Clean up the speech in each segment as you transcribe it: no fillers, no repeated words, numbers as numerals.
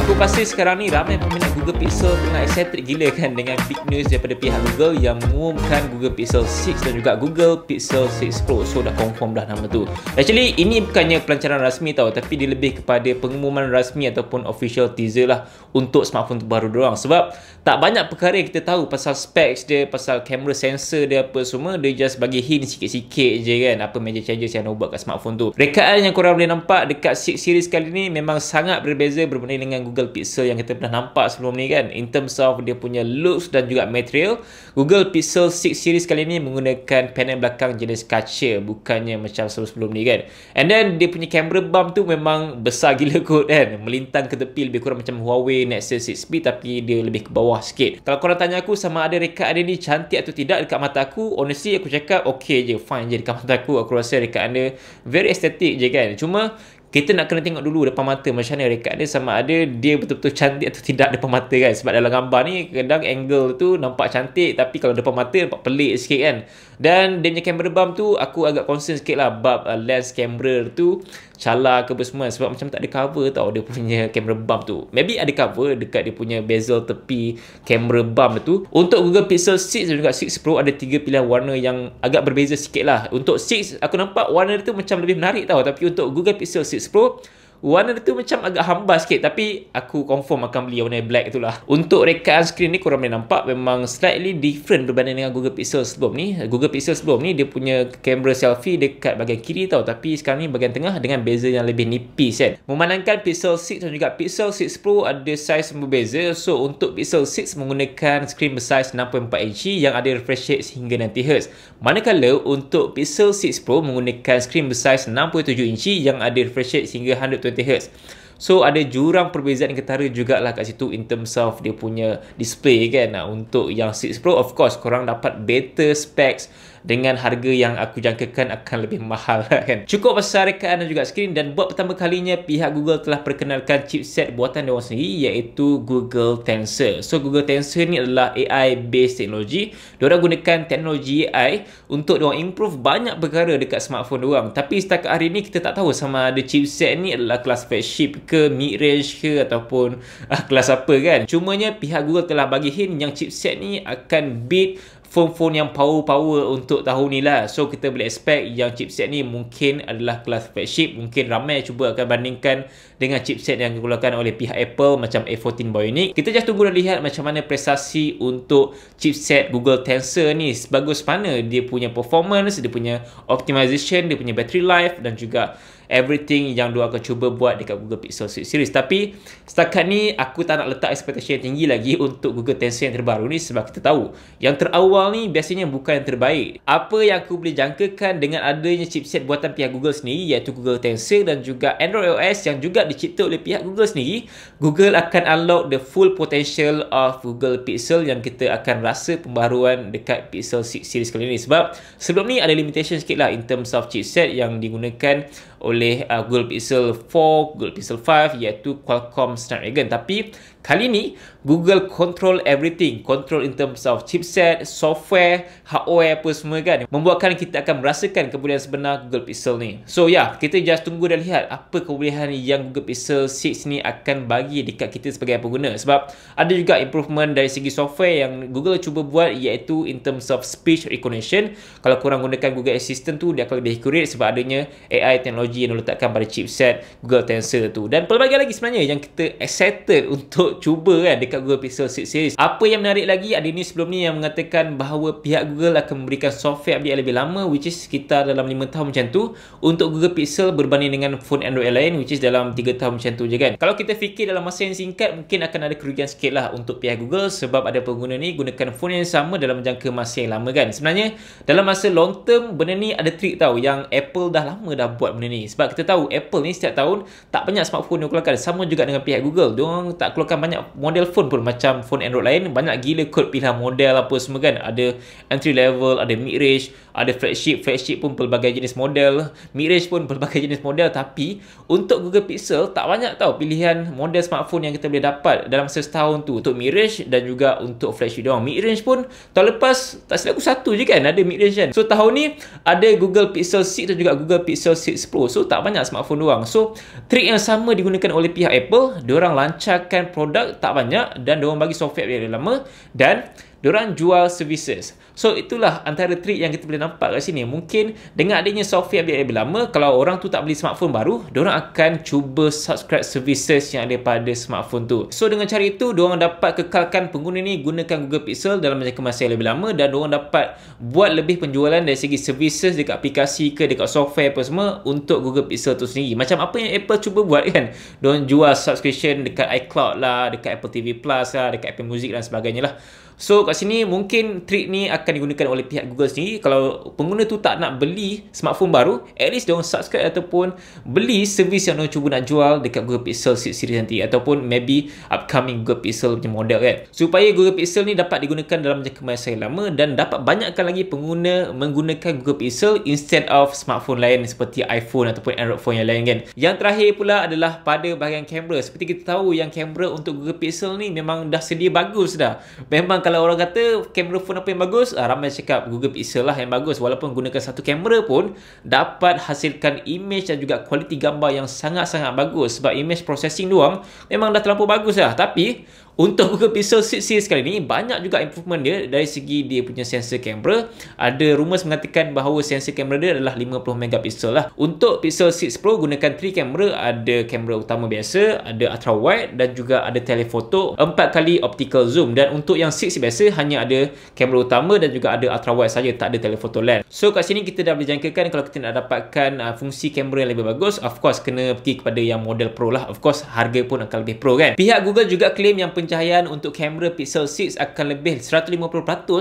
Aku pasti sekarang ni ramai peminat Google Pixel tengah excited gila kan dengan big news daripada pihak Google yang mengumumkan Google Pixel 6 dan juga Google Pixel 6 Pro. So dah confirm dah nama tu. Actually ini bukannya pelancaran rasmi tau, tapi dia lebih kepada pengumuman rasmi ataupun official teaser lah untuk smartphone terbaru diorang. Sebab tak banyak perkara yang kita tahu pasal specs dia, pasal kamera sensor dia apa semua. Dia just bagi hint sikit-sikit je kan apa major changes yang nak buat kat smartphone tu. Rekaan yang korang boleh nampak dekat 6 series kali ni memang sangat berbeza berbanding dengan Google Pixel yang kita pernah nampak sebelum ni kan. In terms of dia punya looks dan juga material, Google Pixel 6 series kali ni menggunakan panel belakang jenis kaca, bukannya macam sebelum ni kan. And then dia punya camera bump tu memang besar gila kot kan, melintang ke tepi, lebih kurang macam Huawei Nexus 6P tapi dia lebih ke bawah sikit. Kalau korang tanya aku sama ada rekaan dia ni cantik atau tidak dekat mata aku, honestly aku cakap okay je, fine je dekat mata aku. Aku rasa rekaan dia very estetik je kan. Cuma kita nak kena tengok dulu depan mata macam mana rekaan dia, sama ada dia betul-betul cantik atau tidak depan mata kan. Sebab dalam gambar ni kadang angle tu nampak cantik tapi kalau depan mata nampak pelik sikit kan. Dan dia punya camera bump tu aku agak concern sikit lah bab lens camera tu calar ke apa semua, sebab macam tak ada cover tau dia punya camera bump tu. Maybe ada cover dekat dia punya bezel tepi camera bump tu. Untuk Google Pixel 6 dan juga 6 Pro ada 3 pilihan warna yang agak berbeza sikit lah. Untuk 6 aku nampak warna dia tu macam lebih menarik tau, tapi untuk Google Pixel 6 Pro warna dia tu macam agak hambar sikit, tapi aku confirm akan beli warna black tu lah. Untuk rekaan skrin ni korang boleh nampak memang slightly different berbanding dengan Google Pixel sebelum ni. Google Pixel sebelum ni dia punya kamera selfie dekat bahagian kiri tau, tapi sekarang ni bahagian tengah dengan bezel yang lebih nipis kan. Memandangkan Pixel 6 dan juga Pixel 6 Pro ada saiz berbeza. So untuk Pixel 6 menggunakan skrin bersaiz 6.4 inci yang ada refresh rate sehingga 90Hz. Manakala untuk Pixel 6 Pro menggunakan skrin bersaiz 6.7 inci yang ada refresh rate sehingga 120Hz. So ada jurang perbezaan ketara jugalah kat situ in terms of dia punya display kan. Untuk yang 6 Pro of course korang dapat better specs dengan harga yang aku jangkakan akan lebih mahal kan. Cukup pasal rekaan dan juga skrin, dan buat pertama kalinya pihak Google telah perkenalkan chipset buatan diorang sendiri iaitu Google Tensor. So Google Tensor ni adalah AI based teknologi. Diorang gunakan teknologi AI untuk diorang improve banyak perkara dekat smartphone diorang. Tapi setakat hari ni kita tak tahu sama ada chipset ni adalah kelas flagship ke, mid range ke ataupun kelas apa kan. Cumanya pihak Google telah bagi hint yang chipset ni akan beat phone-phone yang power untuk tahun ni lah. So kita boleh expect yang chipset ni mungkin adalah kelas flagship. Mungkin ramai cuba akan bandingkan dengan chipset yang dikeluarkan oleh pihak Apple macam A14 Bionic. Kita just tunggu dan lihat macam mana prestasi untuk chipset Google Tensor ni. Sebagus mana dia punya performance, dia punya optimization, dia punya battery life dan juga everything yang dia akan cuba buat dekat Google Pixel 6 series. Tapi setakat ni aku tak nak letak expectation yang tinggi lagi untuk Google Tensor yang terbaru ni, sebab kita tahu yang terawal ni biasanya bukan yang terbaik. Apa yang aku boleh jangkakan dengan adanya chipset buatan pihak Google sendiri iaitu Google Tensor dan juga Android OS yang juga dicipta oleh pihak Google sendiri, Google akan unlock the full potential of Google Pixel yang kita akan rasa pembaharuan dekat Pixel 6 series kali ni. Sebab sebelum ni ada limitation sikit lah in terms of chipset yang digunakan oleh Google Pixel 4, Google Pixel 5 iaitu Qualcomm Snapdragon. Tapi kali ni Google control everything, control in terms of chipset, software, hardware apa semua kan, membuatkan kita akan merasakan kebolehan sebenar Google Pixel ni. So kita just tunggu dan lihat apa kebolehan yang Google Pixel 6 ni akan bagi dekat kita sebagai pengguna. Sebab ada juga improvement dari segi software yang Google cuba buat iaitu in terms of speech recognition. Kalau korang gunakan Google Assistant tu dia akan lebih accurate sebab adanya AI teknologi yang diletakkan pada chipset Google Tensor tu. Dan pelbagai lagi sebenarnya yang kita excited untuk cuba kan dekat Google Pixel 6 series. Apa yang menarik lagi, ada news sebelum ni yang mengatakan bahawa pihak Google akan memberikan software update yang lebih lama, which is sekitar dalam 5 tahun macam tu untuk Google Pixel berbanding dengan phone Android lain, which is dalam 3 tahun macam tu je kan. Kalau kita fikir dalam masa yang singkat mungkin akan ada kerugian sikit lah untuk pihak Google sebab ada pengguna ni gunakan phone yang sama dalam jangka masa yang lama kan. Sebenarnya dalam masa long term benda ni ada trik tau yang Apple dah lama dah buat benda ni. Sebab kita tahu Apple ni setiap tahun tak banyak smartphone yang keluarkan. Sama juga dengan pihak Google, diorang tak keluarkan banyak model phone pun macam phone Android lain. Banyak gila kot pilihan model apa semua kan. Ada entry level, ada mid range, ada flagship pun pelbagai jenis model, mid range pun pelbagai jenis model. Tapi untuk Google Pixel tak banyak tau pilihan model smartphone yang kita boleh dapat dalam masa setahun tu untuk mid range dan juga untuk flagship diorang. Mid range pun tahun lepas tak silap aku satu je kan ada mid range kan. So tahun ni ada Google Pixel 6 dan juga Google Pixel 6 Pro. Oppo. So tak banyak smartphone diorang. So trik yang sama digunakan oleh pihak Apple. Diorang lancarkan produk tak banyak dan diorang bagi software yang lama dan diorang jual services. So itulah antara trik yang kita boleh nampak kat sini. Mungkin dengan adanya software update lebih lama, kalau orang tu tak beli smartphone baru, diorang akan cuba subscribe services yang ada pada smartphone tu. So dengan cara itu, diorang dapat kekalkan pengguna ni gunakan Google Pixel dalam jangka masa yang lebih lama dan diorang dapat buat lebih penjualan dari segi services dekat aplikasi ke dekat software apa semua untuk Google Pixel tu sendiri. Macam apa yang Apple cuba buat kan. Diorang jual subscription dekat iCloud lah, dekat Apple TV Plus lah, dekat Apple Music dan sebagainya lah. So kat sini mungkin trik ni akan digunakan oleh pihak Google sendiri. Kalau pengguna tu tak nak beli smartphone baru, at least diorang subscribe ataupun beli servis yang diorang cuba nak jual dekat Google Pixel 6 series nanti, ataupun maybe upcoming Google Pixel punya model kan. Supaya Google Pixel ni dapat digunakan dalam jangka masa yang lama dan dapat banyakkan lagi pengguna menggunakan Google Pixel instead of smartphone lain seperti iPhone ataupun Android phone yang lain kan. Yang terakhir pula adalah pada bahagian kamera. Seperti kita tahu yang kamera untuk Google Pixel ni memang dah sedia bagus dah. Memang kalau orang kata kamera phone apa yang bagus, ramai cakap Google Pixel lah yang bagus. Walaupun gunakan satu kamera pun dapat hasilkan image dan juga kualiti gambar yang sangat-sangat bagus. Sebab image processing doang memang dah terlampau bagus lah. Tapi untuk Google Pixel 6 series kali ni banyak juga improvement dia dari segi dia punya sensor kamera. Ada rumours mengatakan bahawa sensor kamera dia adalah 50 megapiksel lah. Untuk Pixel 6 Pro gunakan 3 kamera, ada kamera utama biasa, ada ultra wide dan juga ada telephoto 4 kali optical zoom. Dan untuk yang 6 biasa hanya ada kamera utama dan juga ada ultra wide saja, tak ada telephoto lens. So kat sini kita dah boleh jangkakan kalau kita nak dapatkan fungsi kamera yang lebih bagus, of course kena pergi kepada yang model Pro lah. Of course harga pun akan lebih pro kan. Pihak Google juga claim yang pencahayaan untuk kamera Pixel 6 akan lebih 150%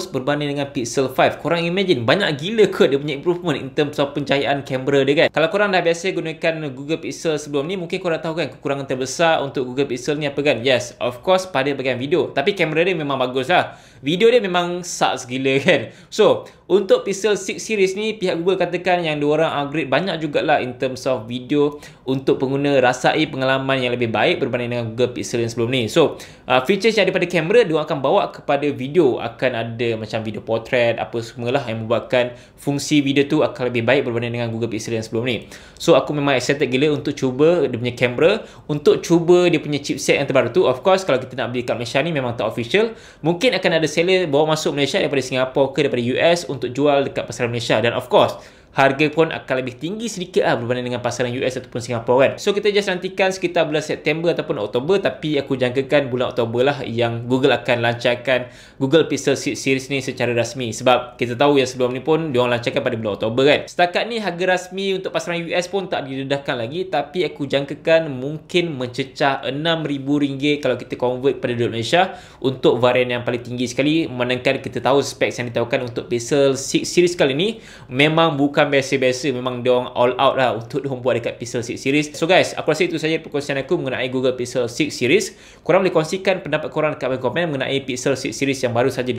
berbanding dengan Pixel 5. Korang imagine banyak gila ke dia punya improvement in terms of pencahayaan kamera dia kan. Kalau korang dah biasa gunakan Google Pixel sebelum ni, mungkin korang tahu kan kekurangan terbesar untuk Google Pixel ni apa kan. Yes, of course pada bahagian video. Tapi kamera dia memang bagus lah. Video dia memang sucks gila kan. So untuk Pixel 6 series ni, pihak Google katakan yang diorang upgrade banyak jugalah in terms of video untuk pengguna rasai pengalaman yang lebih baik berbanding dengan Google Pixel yang sebelum ni. So features yang ada pada kamera diorang akan bawa kepada video. Akan ada macam video portrait apa semualah yang membuatkan fungsi video tu akan lebih baik berbanding dengan Google Pixel yang sebelum ni. So aku memang excited gila untuk cuba dia punya kamera, untuk cuba dia punya chipset yang terbaru tu. Of course kalau kita nak beli kat Malaysia ni memang tak official. Mungkin akan ada seller bawa masuk Malaysia daripada Singapura ke daripada US untuk jual dekat pasaran Malaysia. Dan of course harga pun akan lebih tinggi sedikit lah berbanding dengan pasaran US ataupun Singapura kan. So kita just nantikan sekitar bulan September ataupun Oktober, tapi aku jangkakan bulan Oktober lah yang Google akan lancarkan Google Pixel 6 series ni secara rasmi. Sebab kita tahu yang sebelum ni pun diorang lancarkan pada bulan Oktober kan. Setakat ni harga rasmi untuk pasaran US pun tak didedahkan lagi, tapi aku jangkakan mungkin mencecah RM6,000 kalau kita convert pada duit Malaysia untuk varian yang paling tinggi sekali. Memandangkan kita tahu specs yang ditawarkan untuk Pixel 6 series kali ni memang bukan biasa-biasa, memang diorang all out lah untuk diorang buat dekat Pixel 6 series. So guys, aku rasa itu saja perkongsian aku mengenai Google Pixel 6 series. Korang boleh kongsikan pendapat korang dekat komen mengenai Pixel 6 series yang baru saja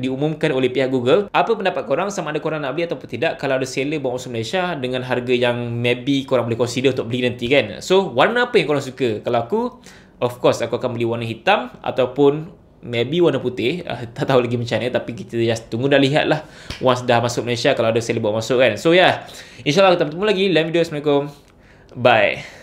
diumumkan oleh pihak Google. Apa pendapat korang, sama ada korang nak beli ataupun tidak? Kalau ada seller bawa masuk Malaysia dengan harga yang maybe korang boleh consider untuk beli nanti kan. So warna apa yang korang suka? Kalau aku, of course aku akan beli warna hitam ataupun maybe warna putih. Tak tahu lagi macam mana, tapi kita just tunggu dah lihat lah once dah masuk Malaysia kalau ada seller bawa masuk kan. So yeah, InsyaAllah kita bertemu lagi dalam video. Assalamualaikum, bye.